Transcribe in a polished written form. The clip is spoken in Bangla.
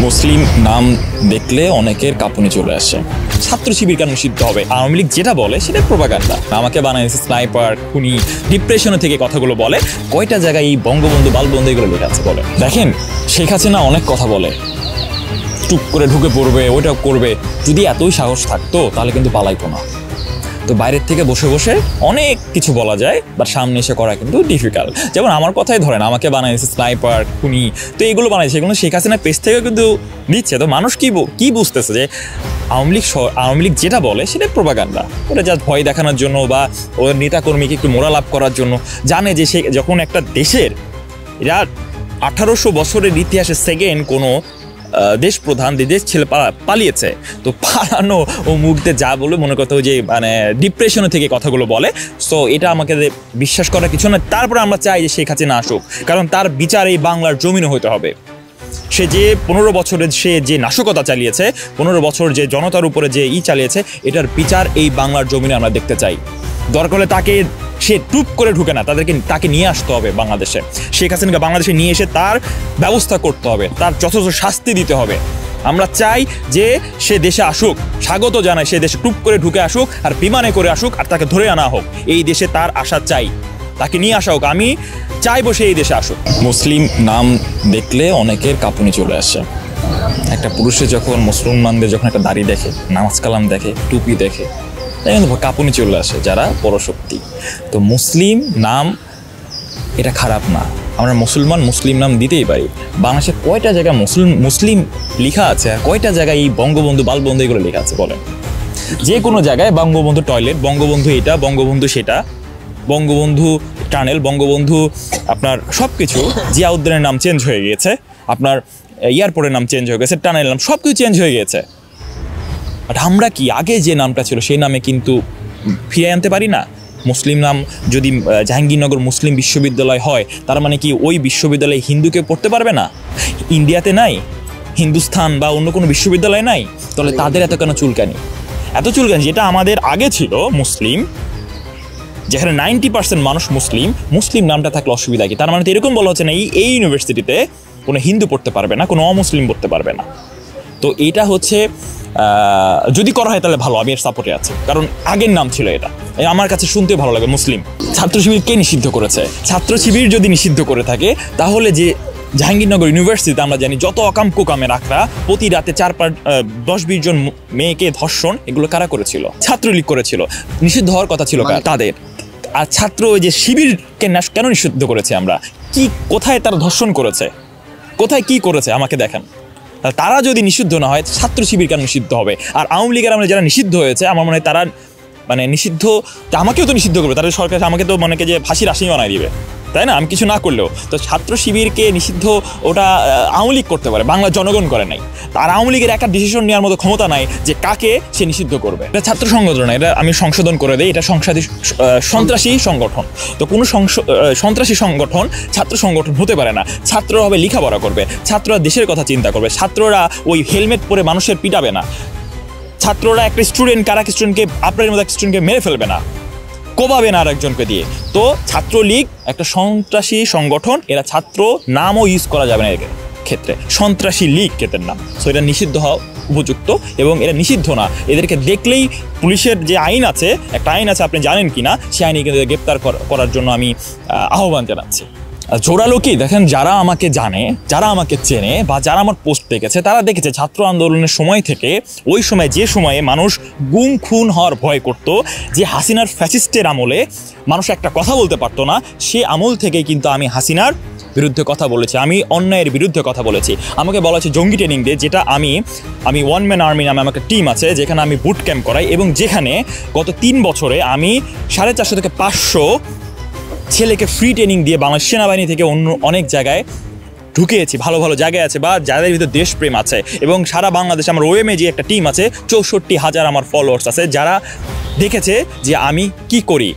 মুসলিম নাম দেখলে অনেকের কাঁপুনি চলে আসে। ছাত্র শিবির কেন নিষিদ্ধ হবে? আওয়ামী লীগ যেটা বলে সেটা প্রোপাগান্ডা। আমাকে বানাইছে স্নাইপার, খুনি, ডিপ্রেশনে থেকে কথাগুলো বলে। কয়টা জায়গায় এই বঙ্গবন্ধু বালবন্ধু এগুলো লেখা আছে বলে? দেখেন, শেখ হাসিনা অনেক কথা বলে, টুক করে ঢুকে পড়বে, ওইটা করবে। যদি এতই সাহস থাকতো তাহলে কিন্তু পালাইতো না। তো বাইরের থেকে বসে বসে অনেক কিছু বলা যায়, বাট সামনে এসে করা কিন্তু ডিফিকাল্ট। যেমন আমার কথাই ধরেন, আমাকে বানাইছে স্নাইপার, খুনি, তো এগুলো বানাইছে, এগুলো শেখ হাসিনা পেজ থেকে কিন্তু দিচ্ছে। তো মানুষ কি বুঝতেছে যে আওয়ামী লীগ যেটা বলে সেটা প্রোপাগান্ডা। ওটা জাস্ট ভয় দেখানোর জন্য বা ওর নেতাকর্মীকে একটু মোরাল আপ করার জন্য। জানে যে সে যখন একটা দেশের, এরা 1800 বছরের ইতিহাসে সেকেন্ড কোনো দেশ প্রধান দেশ ছেলে পালিয়েছে, তো পালানো ও মুহূর্তে যা বলে মনে করতে যে মানে ডিপ্রেশনে থেকে কথাগুলো বলে। সো এটা আমাকে বিশ্বাস করার কিছু না। তারপরে আমরা চাই যে শেখ হাসিনা আসুক, কারণ তার বিচার এই বাংলার জমিনে হতে হবে। সে যে 15 বছরের সে যে নাশকতা চালিয়েছে, 15 বছর যে জনতার উপরে যে চালিয়েছে, এটার বিচার এই বাংলার জমিনে আমরা দেখতে চাই। দরকার হলে তাকে, সে টুপ করে ঢুকে না, তাকে নিয়ে আসতে হবে বাংলাদেশে। শেখ হাসিনাকে বাংলাদেশে নিয়ে এসে তার ব্যবস্থা করতে হবে, তার যথেষ্ট শাস্তি দিতে হবে। আমরা চাই যে সে দেশে আসুক, স্বাগত জানাই, সে দেশে টুপ করে ঢুকে আসুক, আর বিমানে করে আসুক, আর তাকে ধরে আনা হোক। এই দেশে তার আসা চাই, তাকে নিয়ে আসা হোক। আমি চাইবো সে এই দেশে আসুক। মুসলিম নাম দেখলে অনেকের কাঁপুনি চলে আসে। একটা পুরুষের যখন, মুসলমানদের যখন একটা দাড়ি দেখে, নামাজ কালাম দেখে, টুপি দেখে, তাই কিন্তু কাঁপুনি চলে আসে যারা পরশক্তি। তো মুসলিম নাম এটা খারাপ না, আমরা মুসলিম নাম দিতেই পারি। বাংলাদেশের কয়টা জায়গায় মুসলিম লেখা আছে, আর কয়টা জায়গায় এই বঙ্গবন্ধু বালবন্ধু এগুলো লেখা আছে বলেন? যে কোনো জায়গায় বঙ্গবন্ধু টয়লেট, বঙ্গবন্ধু এটা, বঙ্গবন্ধু সেটা, বঙ্গবন্ধু টানেল, বঙ্গবন্ধু আপনার সব কিছু। জিয়া উদ্দিনের নাম চেঞ্জ হয়ে গিয়েছে, আপনার এয়ারপোর্টের নাম চেঞ্জ হয়ে গেছে, টানেলের নাম, সব কিছু চেঞ্জ হয়ে গিয়েছে। বাট আমরা কি আগে যে নামটা ছিল সেই নামে কিন্তু ফিরে আনতে পারি না? মুসলিম নাম যদি জাহাঙ্গীরনগর মুসলিম বিশ্ববিদ্যালয় হয়, তার মানে কি ওই বিশ্ববিদ্যালয়ে হিন্দুকে পড়তে পারবে না? ইন্ডিয়াতে নাই, হিন্দুস্থান বা অন্য কোনো বিশ্ববিদ্যালয় নাই, তাহলে তাদের এত কেন চুলকানি? এত চুলকানি যেটা আমাদের আগে ছিল মুসলিম, যেখানে 90% মানুষ মুসলিম নামটা থাকলে অসুবিধা কি? তার মানে তো এরকম বলা হচ্ছে না এই ইউনিভার্সিটিতে কোনো হিন্দু পড়তে পারবে না, কোনো অমুসলিম পড়তে পারবে না। তো এটা হচ্ছে যদি করা হয় তাহলে ভালো, আমি এর সাপোর্টে আছি, কারণ আগের নাম ছিল এটা। আমার কাছে শুনতে ভালো লাগে মুসলিম। ছাত্র শিবির কে নিষিদ্ধ করেছে? ছাত্র শিবির যদি নিষিদ্ধ করে থাকে, তাহলে যে জাহাঙ্গীরনগর ইউনিভার্সিটিতে আমরা জানি যত অকাম কুকামের আখড়া, প্রতি রাতে 10-20 জন মেয়েকে ধর্ষণ, এগুলো কারা করেছিল? ছাত্রলীগ করেছিল। নিষিদ্ধ হওয়ার কথা ছিল তাদের। আর ছাত্র যে শিবিরকে কেন নিষিদ্ধ করেছে আমরা? কি, কোথায় তারা ধর্ষণ করেছে, কোথায় কি করেছে আমাকে দেখান। তারা যদি নিষিদ্ধ না হয়, ছাত্র শিবির কেন নিষিদ্ধ হবে? আর আওয়ামী লীগের আমরা যারা নিষিদ্ধ হয়েছে, আমার মনে হয় তারা মানে নিষিদ্ধ, আমাকেও তো নিষিদ্ধ করবে, তাদের সরকার আমাকে তো মনে যে ফাঁসির আসামি বানায় দিবে, তাই না? আমি কিছু না করলেও। তো ছাত্র শিবিরকে নিষিদ্ধ ওটা আওয়ামী লীগ করতে পারে, বাংলার জনগণ করে নাই। আর আওয়ামী লীগের একটা ডিসিশন নেওয়ার মতো ক্ষমতা নাই যে কাকে সে নিষিদ্ধ করবে। এটা ছাত্র সংগঠন না, এটা আমি সংশোধন করে দিই, এটা সন্ত্রাসী সংগঠন। তো কোনো সন্ত্রাসী সংগঠন ছাত্র সংগঠন হতে পারে না। ছাত্ররা হবে লেখাপড়া করবে, ছাত্ররা দেশের কথা চিন্তা করবে, ছাত্ররা ওই হেলমেট পরে মানুষের পিটাবে না, ছাত্ররা একটা স্টুডেন্ট কারাক স্টুডেন্টকে, আপনার মতো একটা স্টুডেন্টকে মেরে ফেলবে না, কোবাবে না আরেকজনকে দিয়ে। তো ছাত্রলীগ একটা সন্ত্রাসী সংগঠন, এরা ছাত্র নামও ইউজ করা যাবে না এর ক্ষেত্রে, সন্ত্রাসী লীগ ক্ষেত্রের নাম। সো এটা নিষিদ্ধ হওয়া উপযুক্ত, এবং এরা নিষিদ্ধ না। এদেরকে দেখলেই পুলিশের যে আইন আছে, একটা আইন আছে, আপনি জানেন কি না, সে আইনে কিন্তু গ্রেপ্তার করার জন্য আমি আহ্বান জানাচ্ছি। জোরালো কি দেখেন, যারা আমাকে জানে, যারা আমাকে চেনে, বা যারা আমার পোস্ট দেখেছে, তারা দেখেছে ছাত্র আন্দোলনের সময় থেকে, ওই সময় যে সময়ে মানুষ গুম খুন হওয়ার ভয় করত, যে হাসিনার ফ্যাসিস্টের আমলে মানুষ একটা কথা বলতে পারতো না, সে আমল থেকেই কিন্তু আমি হাসিনার বিরুদ্ধে কথা বলেছি, আমি অন্যায়ের বিরুদ্ধে কথা বলেছি। আমাকে বলা হচ্ছে জঙ্গি ট্রেনিং ডে, যেটা আমি ওয়ান ম্যান আর্মি নামে আমার একটা টিম আছে, যেখানে আমি বুট ক্যাম্প করাই, এবং যেখানে গত 3 বছরে আমি 450 থেকে 500 ছেলেকে ফ্রি ট্রেনিং দিয়ে বাংলাদেশ সেনাবাহিনী থেকে অন্য অনেক জায়গায় ঢুকিয়েছি। ভালো ভালো জায়গায় আছে, বা যাদের ভিতরে দেশপ্রেম আছে, এবং সারা বাংলাদেশে আমার ওএমএ যে একটা টিম আছে, 64,000 আমার ফলোয়ার্স আছে, যারা দেখেছে যে আমি কি করি।